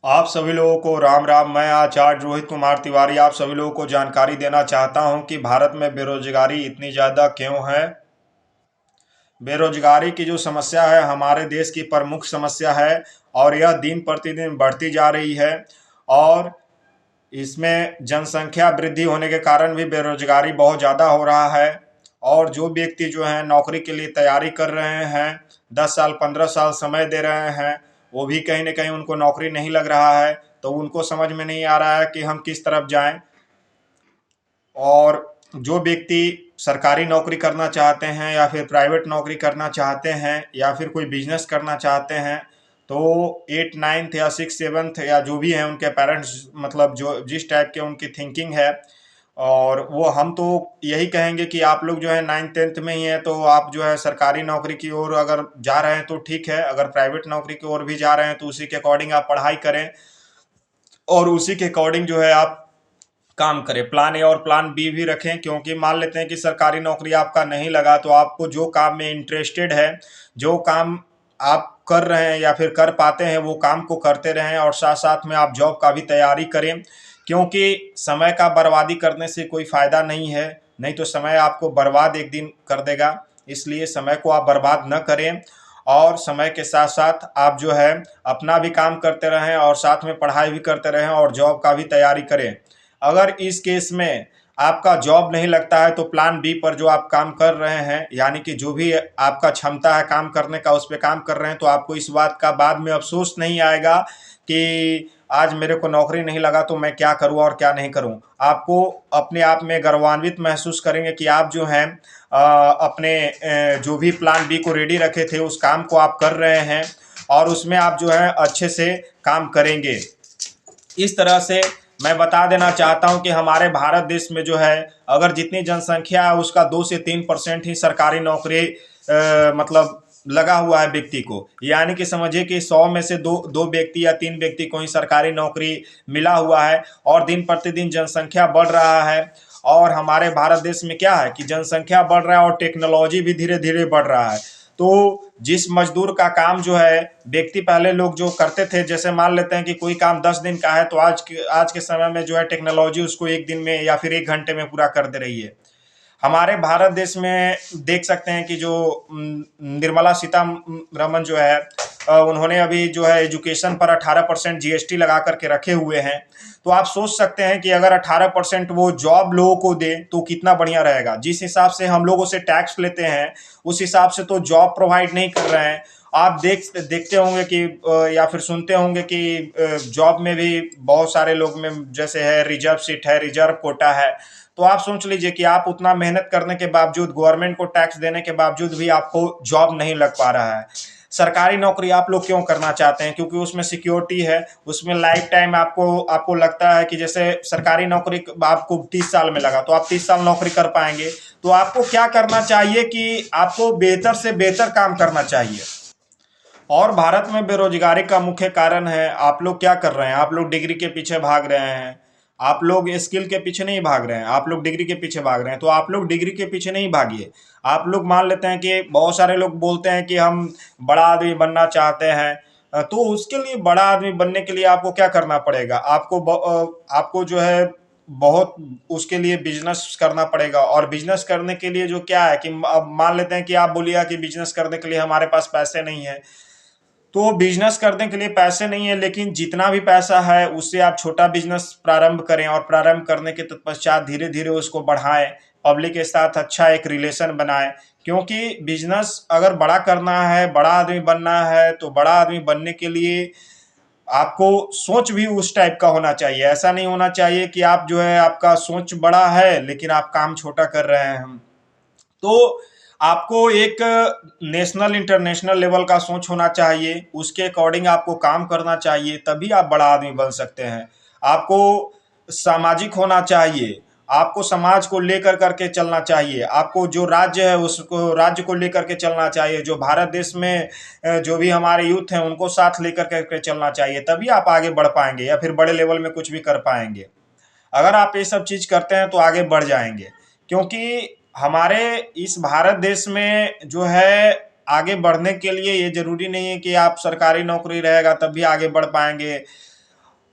आप सभी लोगों को राम राम। मैं आचार्य रोहित कुमार तिवारी आप सभी लोगों को जानकारी देना चाहता हूं कि भारत में बेरोजगारी इतनी ज़्यादा क्यों है। बेरोजगारी की जो समस्या है हमारे देश की प्रमुख समस्या है और यह दिन प्रतिदिन बढ़ती जा रही है। और इसमें जनसंख्या वृद्धि होने के कारण भी बेरोजगारी बहुत ज़्यादा हो रहा है। और जो व्यक्ति जो है नौकरी के लिए तैयारी कर रहे हैं, 10 साल 15 साल समय दे रहे हैं, वो भी कहीं ना कहीं उनको नौकरी नहीं लग रहा है। तो उनको समझ में नहीं आ रहा है कि हम किस तरफ जाएं। और जो व्यक्ति सरकारी नौकरी करना चाहते हैं या फिर प्राइवेट नौकरी करना चाहते हैं या फिर कोई बिजनेस करना चाहते हैं, तो 8 9 या 6 7 या जो भी हैं उनके पेरेंट्स, मतलब जो जिस टाइप के उनकी थिंकिंग है, और वो हम तो यही कहेंगे कि आप लोग जो है 9th 10th में ही है तो आप जो है सरकारी नौकरी की ओर अगर जा रहे हैं तो ठीक है, अगर प्राइवेट नौकरी की ओर भी जा रहे हैं तो उसी के अकॉर्डिंग आप पढ़ाई करें और उसी के अकॉर्डिंग जो है आप काम करें। प्लान ए और प्लान बी भी रखें, क्योंकि मान लेते हैं कि सरकारी नौकरी आपका नहीं लगा तो आपको जो काम में इंटरेस्टेड है, जो काम आप कर रहे हैं या फिर कर पाते हैं, वो काम को करते रहें और साथ साथ में आप जॉब का भी तैयारी करें। क्योंकि समय का बर्बादी करने से कोई फ़ायदा नहीं है, नहीं तो समय आपको बर्बाद एक दिन कर देगा। इसलिए समय को आप बर्बाद न करें और समय के साथ साथ आप जो है अपना भी काम करते रहें और साथ में पढ़ाई भी करते रहें और जॉब का भी तैयारी करें। अगर इस केस में आपका जॉब नहीं लगता है तो प्लान बी पर जो आप काम कर रहे हैं, यानी कि जो भी आपका क्षमता है काम करने का, उस पर काम कर रहे हैं, तो आपको इस बात का बाद में अफसोस नहीं आएगा कि आज मेरे को नौकरी नहीं लगा तो मैं क्या करूं और क्या नहीं करूं। आपको अपने आप में गर्वान्वित महसूस करेंगे कि आप जो हैं अपने जो भी प्लान बी को रेडी रखे थे उस काम को आप कर रहे हैं और उसमें आप जो है अच्छे से काम करेंगे। इस तरह से मैं बता देना चाहता हूं कि हमारे भारत देश में जो है अगर जितनी जनसंख्या है उसका 2 से 3% ही सरकारी नौकरी मतलब लगा हुआ है व्यक्ति को, यानी कि समझिए कि 100 में से दो दो व्यक्ति या 3 व्यक्ति को ही सरकारी नौकरी मिला हुआ है। और दिन प्रतिदिन जनसंख्या बढ़ रहा है और हमारे भारत देश में क्या है कि जनसंख्या बढ़ रहा है और टेक्नोलॉजी भी धीरे धीरे बढ़ रहा है। तो जिस मजदूर का काम जो है व्यक्ति पहले लोग जो करते थे, जैसे मान लेते हैं कि कोई काम 10 दिन का है तो आज के समय में जो है टेक्नोलॉजी उसको एक दिन में या फिर 1 घंटे में पूरा कर दे रही है। हमारे भारत देश में देख सकते हैं कि जो निर्मला सीतारमन जो है उन्होंने अभी जो है एजुकेशन पर 18% जीएसटी लगा करके रखे हुए हैं। तो आप सोच सकते हैं कि अगर 18% वो जॉब लोगों को दे तो कितना बढ़िया रहेगा। जिस हिसाब से हम लोगों से टैक्स लेते हैं उस हिसाब से तो जॉब प्रोवाइड नहीं कर रहे हैं। आप देखते होंगे कि या फिर सुनते होंगे कि जॉब में भी बहुत सारे लोग में जैसे है रिजर्व सीट है, रिजर्व कोटा है। तो आप सोच लीजिए कि आप उतना मेहनत करने के बावजूद, गवर्नमेंट को टैक्स देने के बावजूद भी आपको जॉब नहीं लग पा रहा है। सरकारी नौकरी आप लोग क्यों करना चाहते हैं? क्योंकि उसमें सिक्योरिटी है, उसमें लाइफ टाइम आपको आपको लगता है कि जैसे सरकारी नौकरी आपको 30 साल में लगा तो आप 30 साल नौकरी कर पाएंगे। तो आपको क्या करना चाहिए कि आपको बेहतर से बेहतर काम करना चाहिए। और भारत में बेरोजगारी का मुख्य कारण है आप लोग क्या कर रहे हैं, आप लोग डिग्री के पीछे भाग रहे हैं। आप लोग स्किल के पीछे नहीं भाग रहे हैं, आप लोग डिग्री के पीछे भाग रहे हैं। तो आप लोग डिग्री के पीछे नहीं भागिए। आप लोग मान लेते हैं कि बहुत सारे लोग बोलते हैं कि हम बड़ा आदमी बनना चाहते हैं। तो उसके लिए बड़ा आदमी बनने के लिए आपको क्या करना पड़ेगा? आपको जो है बहुत उसके लिए बिजनेस करना पड़ेगा। और बिजनेस करने के लिए जो क्या है कि अब मान लेते हैं कि आप बोलिए कि बिजनेस करने के लिए हमारे पास पैसे नहीं है। तो बिजनेस करने के लिए पैसे नहीं है, लेकिन जितना भी पैसा है उससे आप छोटा बिजनेस प्रारंभ करें और प्रारंभ करने के तत्पश्चात धीरे धीरे उसको बढ़ाएं। पब्लिक के साथ अच्छा एक रिलेशन बनाएं। क्योंकि बिजनेस अगर बड़ा करना है, बड़ा आदमी बनना है, तो बड़ा आदमी बनने के लिए आपको सोच भी उस टाइप का होना चाहिए। ऐसा नहीं होना चाहिए कि आप जो है आपका सोच बड़ा है लेकिन आप काम छोटा कर रहे हैं। हम तो आपको एक नेशनल इंटरनेशनल लेवल का सोच होना चाहिए, उसके अकॉर्डिंग आपको काम करना चाहिए, तभी आप बड़ा आदमी बन सकते हैं। आपको सामाजिक होना चाहिए, आपको समाज को लेकर करके चलना चाहिए, आपको जो राज्य है उसको राज्य को लेकर के चलना चाहिए, जो भारत देश में जो भी हमारे यूथ हैं उनको साथ लेकर के चलना चाहिए, तभी आप आगे बढ़ पाएंगे या फिर बड़े लेवल में कुछ भी कर पाएंगे। अगर आप ये सब चीज करते हैं तो आगे बढ़ जाएंगे। क्योंकि हमारे इस भारत देश में जो है आगे बढ़ने के लिए ये जरूरी नहीं है कि आप सरकारी नौकरी रहेगा तब भी आगे बढ़ पाएंगे।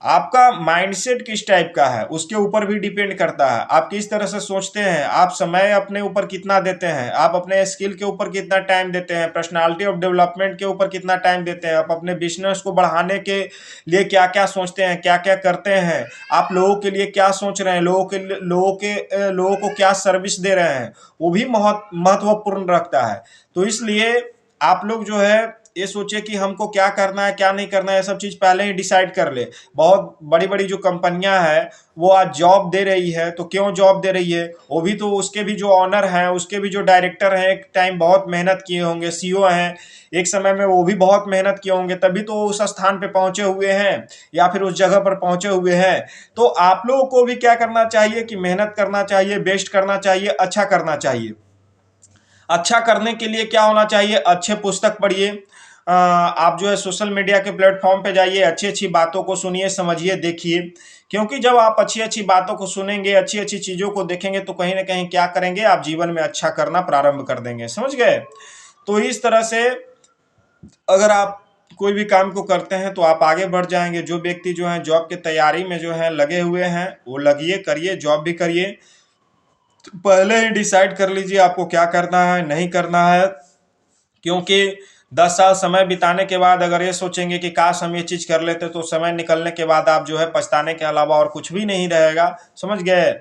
आपका माइंडसेट किस टाइप का है उसके ऊपर भी डिपेंड करता है। आप किस तरह से सोचते हैं, आप समय अपने ऊपर कितना देते हैं, आप अपने स्किल के ऊपर कितना टाइम देते हैं, पर्सनालिटी ऑफ डेवलपमेंट के ऊपर कितना टाइम देते हैं, आप अपने बिजनेस को बढ़ाने के लिए क्या क्या सोचते हैं, क्या क्या करते हैं, आप लोगों के लिए क्या सोच रहे हैं, लोगों को क्या सर्विस दे रहे हैं, वो भी बहुत महत्वपूर्ण रखता है। तो इसलिए आप लोग जो है ये सोचे कि हमको क्या करना है क्या नहीं करना है, ये सब चीज़ पहले ही डिसाइड कर ले। बहुत बड़ी बड़ी जो कंपनियां हैं वो आज जॉब दे रही है, तो क्यों जॉब दे रही है, वो भी तो उसके भी जो ऑनर हैं, उसके भी जो डायरेक्टर हैं, एक टाइम बहुत मेहनत किए होंगे, सीईओ हैं एक समय में, वो भी बहुत मेहनत किए होंगे, तभी तो उस स्थान पे पहुंचे हुए हैं या फिर उस जगह पर पहुंचे हुए हैं। तो आप लोगों को भी क्या करना चाहिए कि मेहनत करना चाहिए, बेस्ट करना चाहिए, अच्छा करना चाहिए। अच्छा करने के लिए क्या होना चाहिए, अच्छे पुस्तक पढ़िए, आप जो है सोशल मीडिया के प्लेटफॉर्म पे जाइए, अच्छी अच्छी बातों को सुनिए, समझिए, देखिए। क्योंकि जब आप अच्छी अच्छी बातों को सुनेंगे, अच्छी अच्छी चीज़ों को देखेंगे, तो कहीं ना कहीं क्या करेंगे, आप जीवन में अच्छा करना प्रारंभ कर देंगे। समझ गए? तो इस तरह से अगर आप कोई भी काम को करते हैं तो आप आगे बढ़ जाएंगे। जो व्यक्ति जो है जॉब की तैयारी में जो है लगे हुए हैं, वो लगिए, करिए, जॉब भी करिए। पहले ही डिसाइड कर लीजिए आपको क्या करना है, नहीं करना है। क्योंकि 10 साल समय बिताने के बाद अगर ये सोचेंगे कि काश हम ये चीज़ कर लेते, तो समय निकलने के बाद आप जो है पछताने के अलावा और कुछ भी नहीं रहेगा। समझ गए?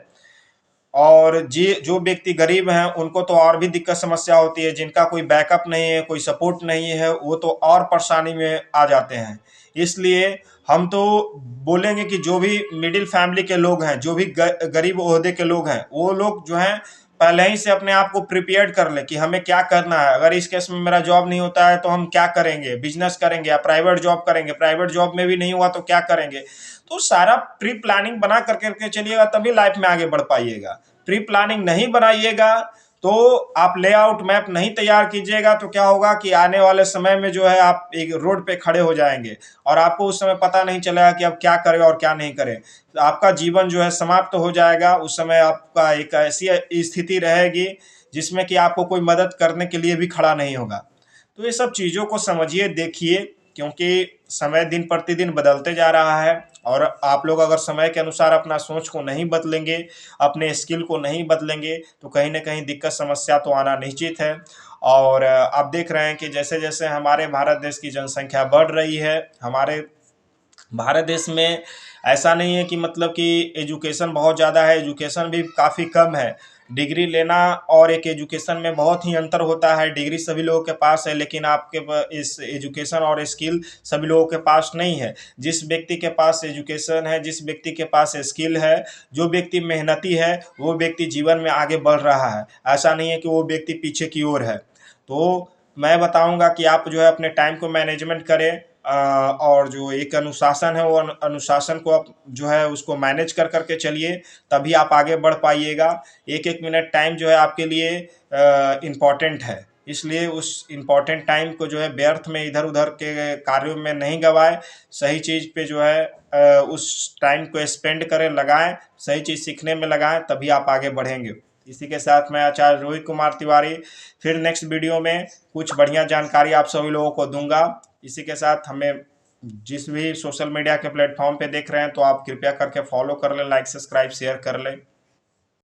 और जी जो व्यक्ति गरीब हैं उनको तो और भी दिक्कत समस्या होती है, जिनका कोई बैकअप नहीं है, कोई सपोर्ट नहीं है, वो तो और परेशानी में आ जाते हैं। इसलिए हम तो बोलेंगे कि जो भी मिडिल फैमिली के लोग हैं, जो भी गरीब ओहदे के लोग हैं, वो लोग जो हैं पहले ही से अपने आप को प्रिपेयर कर ले कि हमें क्या करना है। अगर इस केस में मेरा जॉब नहीं होता है तो हम क्या करेंगे, बिजनेस करेंगे या प्राइवेट जॉब करेंगे, प्राइवेट जॉब में भी नहीं हुआ तो क्या करेंगे। तो सारा प्री प्लानिंग बना करके चलिएगा, तभी लाइफ में आगे बढ़ पाइएगा। प्री प्लानिंग नहीं बनाइएगा तो आप लेआउट मैप नहीं तैयार कीजिएगा, तो क्या होगा कि आने वाले समय में जो है आप एक रोड पे खड़े हो जाएंगे और आपको उस समय पता नहीं चलेगा कि अब क्या करें और क्या नहीं करें। तो आपका जीवन जो है समाप्त हो जाएगा। उस समय आपका एक ऐसी स्थिति रहेगी जिसमें कि आपको कोई मदद करने के लिए भी खड़ा नहीं होगा। तो ये सब चीज़ों को समझिए, देखिए, क्योंकि समय दिन प्रतिदिन बदलते जा रहा है और आप लोग अगर समय के अनुसार अपना सोच को नहीं बदलेंगे, अपने स्किल को नहीं बदलेंगे, तो कहीं ना कहीं दिक्कत समस्या तो आना निश्चित है। और आप देख रहे हैं कि जैसे जैसे हमारे भारत देश की जनसंख्या बढ़ रही है, हमारे भारत देश में ऐसा नहीं है कि मतलब कि एजुकेशन बहुत ज़्यादा है, एजुकेशन भी काफ़ी कम है। डिग्री लेना और एक एजुकेशन में बहुत ही अंतर होता है। डिग्री सभी लोगों के पास है, लेकिन आपके इस एजुकेशन और स्किल सभी लोगों के पास नहीं है। जिस व्यक्ति के पास एजुकेशन है, जिस व्यक्ति के पास स्किल है, जो व्यक्ति मेहनती है, वो व्यक्ति जीवन में आगे बढ़ रहा है। ऐसा नहीं है कि वो व्यक्ति पीछे की ओर है। तो मैं बताऊंगा कि आप जो है अपने टाइम को मैनेजमेंट करें, और जो एक अनुशासन है वो अनुशासन को आप जो है उसको मैनेज कर करके चलिए, तभी आप आगे बढ़ पाइएगा। एक एक मिनट टाइम जो है आपके लिए इम्पॉर्टेंट है, इसलिए उस इम्पॉर्टेंट टाइम को जो है व्यर्थ में इधर उधर के कार्यों में नहीं गवाएं। सही चीज़ पे जो है उस टाइम को स्पेंड करें, लगाएं, सही चीज़ सीखने में लगाएं, तभी आप आगे बढ़ेंगे। इसी के साथ मैं आचार्य रोहित कुमार तिवारी फिर नेक्स्ट वीडियो में कुछ बढ़िया जानकारी आप सभी लोगों को दूंगा। इसी के साथ हमें जिस भी सोशल मीडिया के प्लेटफॉर्म पे देख रहे हैं तो आप कृपया करके फॉलो कर लें, लाइक सब्सक्राइब शेयर कर लें।